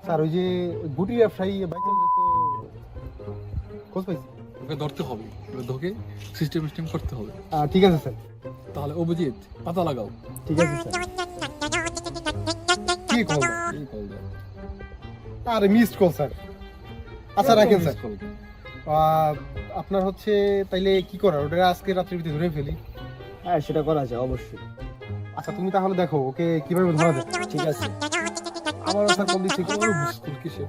Sir ওই যে গুটি ব্যবসায়ী বাইকে তো খোঁজ পাইছি। ওকে ধরতে হবে, ধোকে সিস্টেম করতে হবে। ঠিক আছে স্যার। তাহলে অভিজিৎ পাতা লাগাও। ঠিক আছে স্যার। কি কল এই কল দেয়। আরে মিসড কল স্যার। আচ্ছা রাখেন স্যার। কল। আপনার হচ্ছে তাইলে কি করার, ওটা আজকে রাত্রির ভিতরে ধরে ফেলি। হ্যাঁ সেটা করা যায় অবশ্যই। আচ্ছা তুমি তাহলে দেখো ওকে কিভাবে ধরা যায়। ঠিক আছে আমার স্যার কল দিচ্ছে কি? স্কুল কিসে?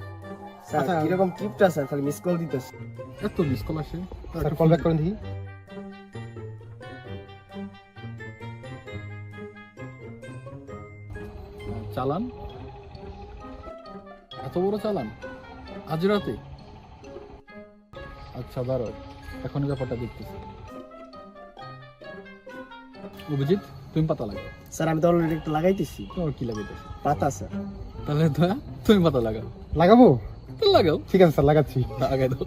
স্যার। আচ্ছা। কিরকম কিপটা স্যার, খালি মিস কল দিতেছে। এত মিস কল আসে। স্যার কল ব্যাক করেন দেখি। চালান, এত বড় চালান আজ রাতে? আচ্ছা দাঁড়াও, এখন ব্যাপারটা দেখতেছি। অভিজিৎ তুমি পাতা লাগাও। স্যার আমি তো অলরেডি একটা লাগাইতেছি। তোমার কি লাগাইতেছে? পাতা স্যার। তাহলে দয়া তুমি পাতা লাগাও। লাগাবো? তো লাগাও। ঠিক আছে স্যার, লাগাচ্ছি। লাগাই দাও।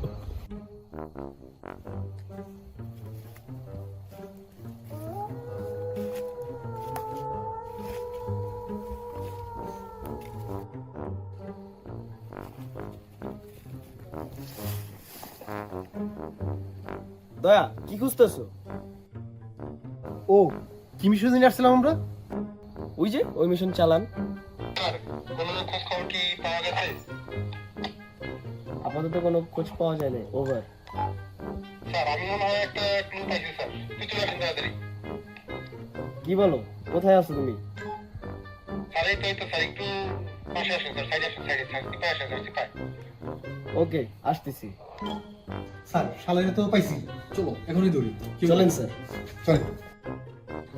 দয়া কি খুঁজতেছো? ও কি মিশন নিয়ে আসছিলাম আমরা? ওই যে ওই মিশন চালান। আপাতত কোনো খোঁজ পাওয়া যায় না। ওভার। কি বলো, কোথায় আছো তুমি? ওকে আসতেছি। স্যার শালারে তো পাইছি। চলো এখনই দৌড়ি। চলেন স্যার। চলেন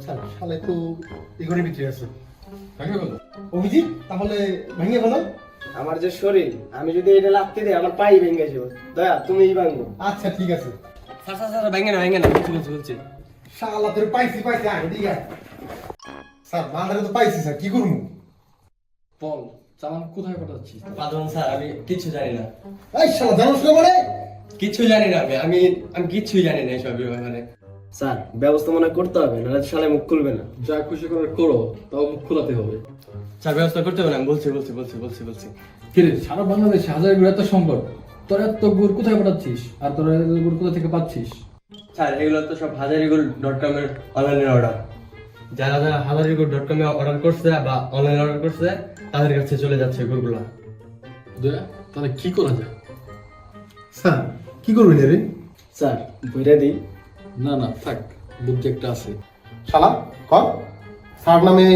স্যার, শালাই তো এগোনের ভিতরে আছে। ভেঙে ফেলো। অভিজিৎ তাহলে ভেঙে ফেলো। আমার যে শরীর, আমি যদি এটা লাগতে দিই আমার পাই ভেঙে যাবে। দয়া তুমিই ভাঙবো। আচ্ছা ঠিক আছে। স্যার স্যার স্যার ভেঙে না বলছি। শালা তোর পাইছি আগে ঠিক আছে। স্যার মাথারে তো পাইছি স্যার, কি করবো? বল চালান কোথায় পাঠাচ্ছিস? পাদন স্যার আমি কিচ্ছু জানি না। এই শালা জানোস না মানে? কিচ্ছু জানি না আমি কিচ্ছুই জানি না এসব ব্যাপারে। স্যার ব্যবস্থা মনে করতে হবে, নাহলে শালা মুখ খুলবে না। যা খুশি করে করো, তাও মুখ খোলাতে হবে। স্যার ব্যবস্থা করতে হবে না, আমি বলছি। কিরে সারা বাংলাদেশে হাজার গুড় এত সংকট, তোর এত গুড় কোথায় পাঠাচ্ছিস? আর তোর এত গুড় কোথা থেকে পাচ্ছিস? স্যার এগুলো তো সব হাজারিগুল.com এর অনলাইনের অর্ডার। যারা হাজারিগুল.com এ অর্ডার করছে বা অনলাইন অর্ডার করছে তাদের কাছে চলে যাচ্ছে গুড়গুলো। দয়া তাহলে কি করা যায়? স্যার কি করবেন রে? স্যার বইরা দিই। না থাক, বুদ্ধি একটা আছে। শালা কর স্যার নামে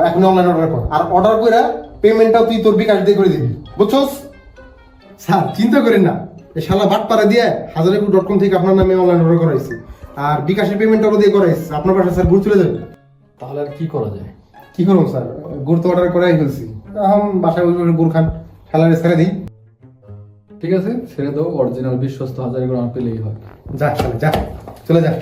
এখন অনলাইন অর্ডার কর, আর অর্ডার করে পেমেন্টটাও তুই তোর বিকাশ দিয়ে করে দিবি, বুঝছস? স্যার চিন্তা করেন না, এই শালা বাটপাড়া দিয়ে হাজারিপুর.com থেকে আপনার নামে অনলাইন অর্ডার করাইছি, আর বিকাশের পেমেন্টটাও দিয়ে করাইছি। আপনার পাশে স্যার গুড় চলে যাবে। তাহলে আর কি করা যায়? কি করুন স্যার, গুড় তো অর্ডার করাই ফেলছি, এখন বাসায় বসে গুড় খান। শালারে ছেড়ে দিই। ঠিক আছে ছেড়ে দাও, অরিজিনাল বিশ্বস্ত হাজার গুড় আমার পেলেই হয়। যা শালা যা, চলে যা।